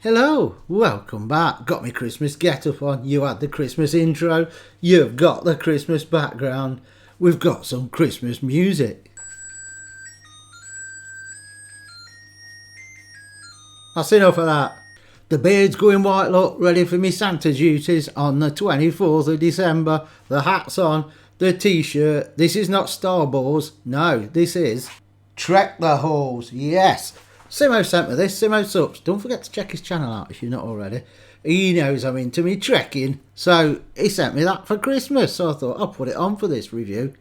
Hello, welcome back. Got me Christmas get up on. You had the Christmas intro. You've got the Christmas background. We've got some Christmas music. That's enough of that. The beard's going white, look, ready for me Santa duties on the 24th of December. The hat's on, the t-shirt. This is not Star Wars. No, this is Trek the Halls. Yes. Simo sent me this, Simo Sups. Don't forget to check his channel out if you're not already. He knows I'm into me trekking, so he sent me that for Christmas. So I thought I'll put it on for this review.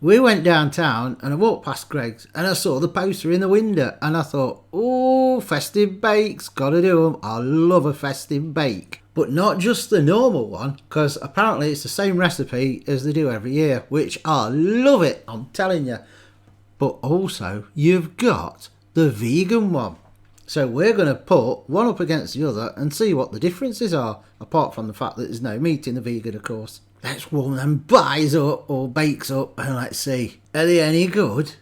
We went downtown and I walked past Greggs and I saw the poster in the window and I thought, oh, festive bakes, gotta do them. I love a festive bake. But not just the normal one, because apparently it's the same recipe as they do every year, which I love it, I'm telling you. But also, you've got the vegan one. So we're going to put one up against the other and see what the differences are, apart from the fact that there's no meat in the vegan, of course. Let's warm them pies up, or bakes up, and let's see, are they any good?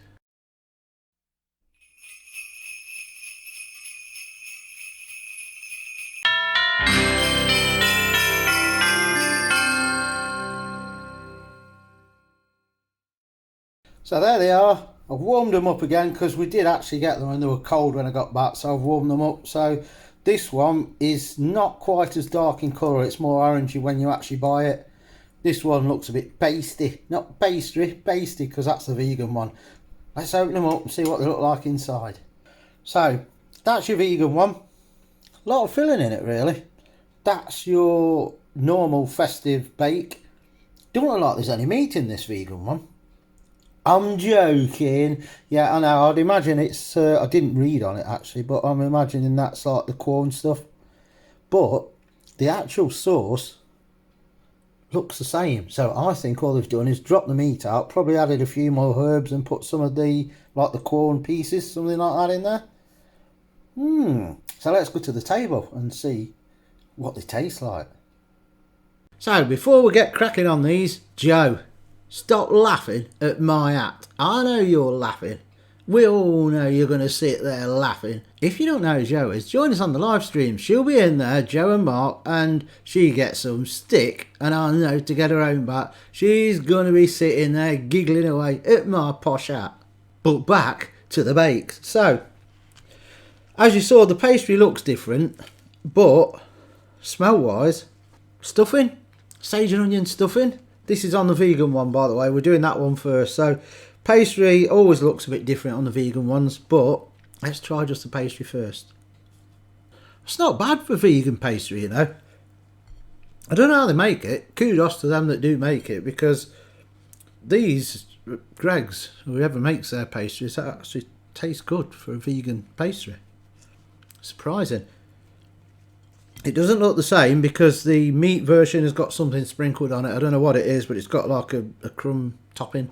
So there they are. I've warmed them up again because we did actually get them and they were cold when I got back, so I've warmed them up. So this one is not quite as dark in colour, it's more orangey when you actually buy it. This one looks a bit pasty, not pastry, pasty, because that's the vegan one. Let's open them up and see what they look like inside. So that's your vegan one. A lot of filling in it really. That's your normal festive bake. Don't look like there's any meat in this vegan one. I'm joking. Yeah, I know. I'd imagine it's... I didn't read on it actually, but I'm imagining that's like the corn stuff. But the actual sauce looks the same. So I think all they've done is drop the meat out, probably added a few more herbs and put some of the, like the corn pieces, something like that in there. So let's go to the table and see what they taste like. So before we get cracking on these, Joe, stop laughing at my hat. I know you're laughing. We all know you're going to sit there laughing. If you don't know who Jo is, join us on the live stream. She'll be in there, Jo and Mark, and she gets some stick. And I know to get her own back, she's going to be sitting there giggling away at my posh hat. But back to the bakes. So, as you saw, the pastry looks different, but smell-wise, stuffing, sage and onion stuffing. This is on the vegan one, by the way. We're doing that one first. So pastry always looks a bit different on the vegan ones, but let's try just the pastry first. It's not bad for vegan pastry, you know. I don't know how they make it. Kudos to them that do make it, because these Greggs, whoever makes their pastries, that actually tastes good for a vegan pastry. Surprising. It doesn't look the same because the meat version has got something sprinkled on it. I don't know what it is, but it's got like a crumb topping.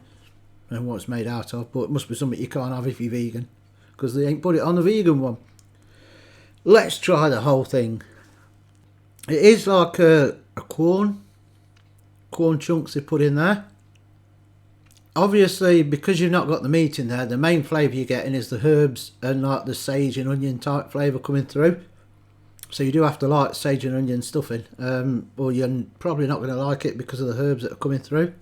I don't know what it's made out of, but it must be something you can't have if you're vegan, because they ain't put it on the vegan one. Let's try the whole thing. It is like a corn chunks they put in there. Obviously, because you've not got the meat in there, the main flavour you're getting is the herbs and like the sage and onion type flavour coming through. So you do have to like sage and onion stuffing, or you're probably not going to like it because of the herbs that are coming through.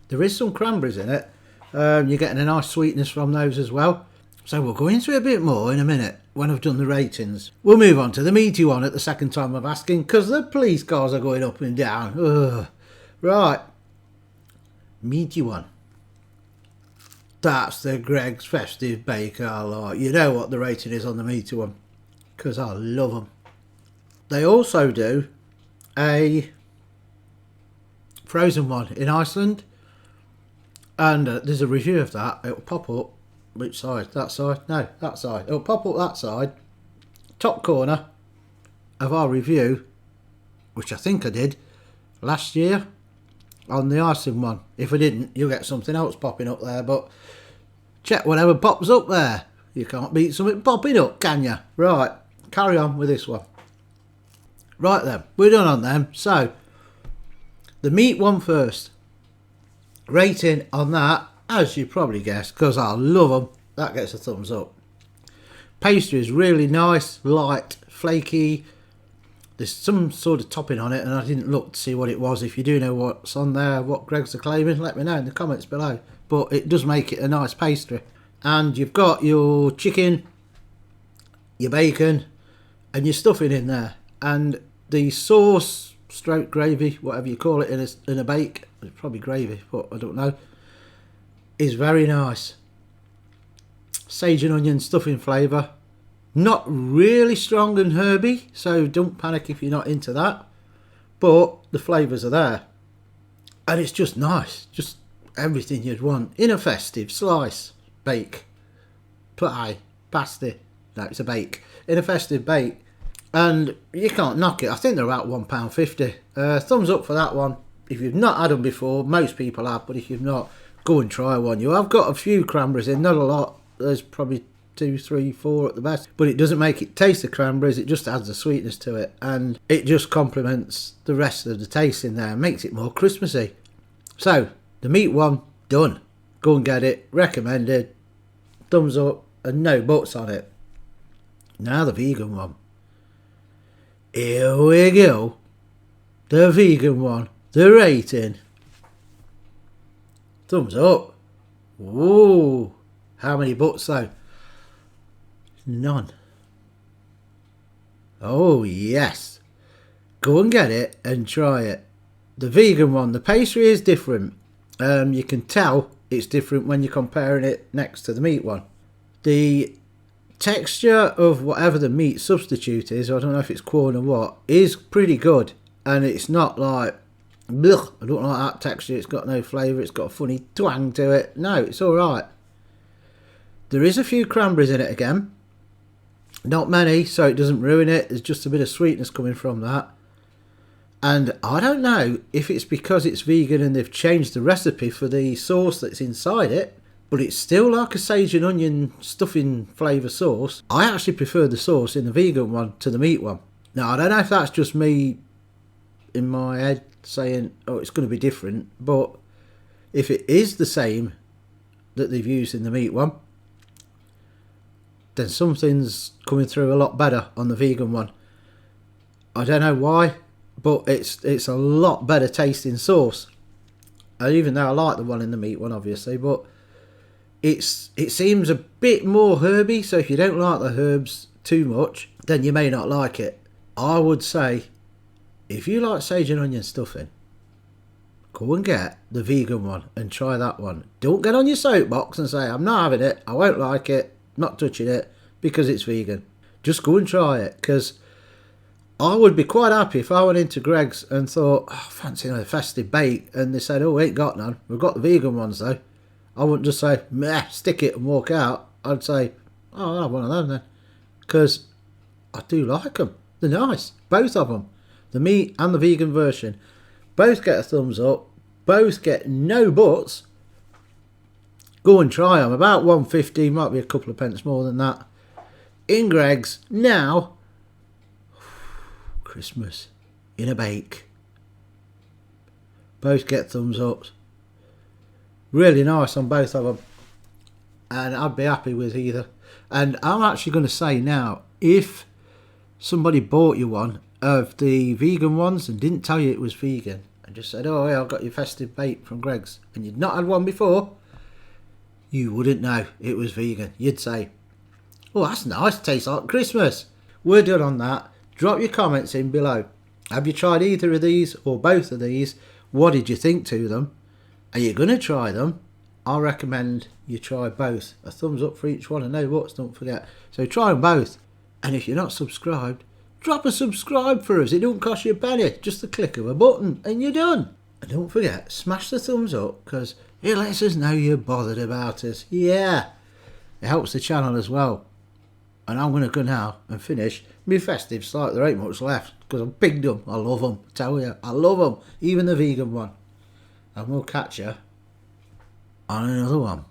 There is some cranberries in it. You're getting a nice sweetness from those as well. So we'll go into it a bit more in a minute when I've done the ratings. We'll move on to the meaty one at the second time of asking, because the police cars are going up and down. Ugh. Right. Meaty one. That's the Greggs Festive Bake I like. You know what the rating is on the meaty one, because I love them. They also do a frozen one in Iceland, and there's a review of that. It'll pop up. Which side? That side? No, that side. It'll pop up that side, top corner of our review, which I think I did last year on the Iceland one. If I didn't, you'll get something else popping up there, but check whatever pops up there. You can't beat something popping up, can you? Right, carry on with this one. Right then, we're done on them. So, the meat one first. Rating on that, as you probably guessed, because I love them, that gets a thumbs up. Pastry is really nice, light, flaky. There's some sort of topping on it, and I didn't look to see what it was. If you do know what's on there, what Greggs are claiming, let me know in the comments below. But it does make it a nice pastry. And you've got your chicken, your bacon, and your stuffing in there. And the sauce, stroke gravy, whatever you call it in a bake, it's probably gravy, but I don't know, is very nice. Sage and onion stuffing flavour. Not really strong and herby, so don't panic if you're not into that. But the flavours are there. And it's just nice. Just everything you'd want in a festive slice, bake, pie, pasty. No, it's a bake. In a festive bake. And you can't knock it. I think they're about £1.50. Thumbs up for that one. If you've not had them before, most people have, but if you've not, go and try one. I've got a few cranberries in, not a lot. There's probably 2, 3, 4 at the best, but it doesn't make it taste the cranberries, it just adds the sweetness to it, and it just complements the rest of the taste in there, makes it more Christmassy. So the meat one, done. Go and get it, recommended, thumbs up, and no buts on it. Now the vegan one. Here we go. The vegan one, the rating. Thumbs up. Whoa, how many buts though? None. Oh yes, go and get it and try it. The vegan one, the pastry is different. You can tell it's different when you're comparing it next to the meat one. The texture of whatever the meat substitute is, I don't know if it's corn or what, is pretty good, and it's not like blech, I don't like that texture, it's got no flavour, it's got a funny twang to it. No, it's alright. There is a few cranberries in it again. Not many, so it doesn't ruin it. There's just a bit of sweetness coming from that. And I don't know if it's because it's vegan and they've changed the recipe for the sauce that's inside it, but it's still like a sage and onion stuffing flavour sauce. I actually prefer the sauce in the vegan one to the meat one. Now, I don't know if that's just me in my head saying, oh, it's going to be different, but if it is the same that they've used in the meat one, then something's coming through a lot better on the vegan one. I don't know why, but it's a lot better tasting sauce. Even though I like the one in the meat one, obviously, but it seems a bit more herby, so if you don't like the herbs too much, then you may not like it. I would say, if you like sage and onion stuffing, go and get the vegan one and try that one. Don't get on your soapbox and say, I'm not having it, I won't like it, not touching it because it's vegan. Just go and try it, because I would be quite happy if I went into Greggs and thought, oh, fancy a festive bake, and they said, oh, we ain't got none, we've got the vegan ones though. I wouldn't just say, meh, stick it and walk out. I'd say, oh, I'll have one of them then, because I do like them. They're nice, both of them, the meat and the vegan version. Both get a thumbs up, both get no buts. Go and try them. About £1.50, might be a couple of pence more than that. In Greggs now. Christmas in a bake. Both get thumbs up. Really nice on both of them. And I'd be happy with either. And I'm actually going to say now, if somebody bought you one of the vegan ones and didn't tell you it was vegan, and just said, oh yeah, I've got your festive bake from Greggs, and you'd not had one before, you wouldn't know it was vegan. You'd say, oh, that's nice, tastes like Christmas. We're done on that. Drop your comments in below. Have you tried either of these or both of these? What did you think to them? Are you going to try them? I recommend you try both. A thumbs up for each one and no buts, don't forget. So try them both. And if you're not subscribed, drop a subscribe for us. It don't cost you a penny. Just the click of a button and you're done. And don't forget, smash the thumbs up, because it lets us know you're bothered about us. Yeah. It helps the channel as well. And I'm going to go now and finish my festives like there ain't much left, because I've pigged them. I love them. I tell you, I love them. Even the vegan one. And we'll catch you on another one.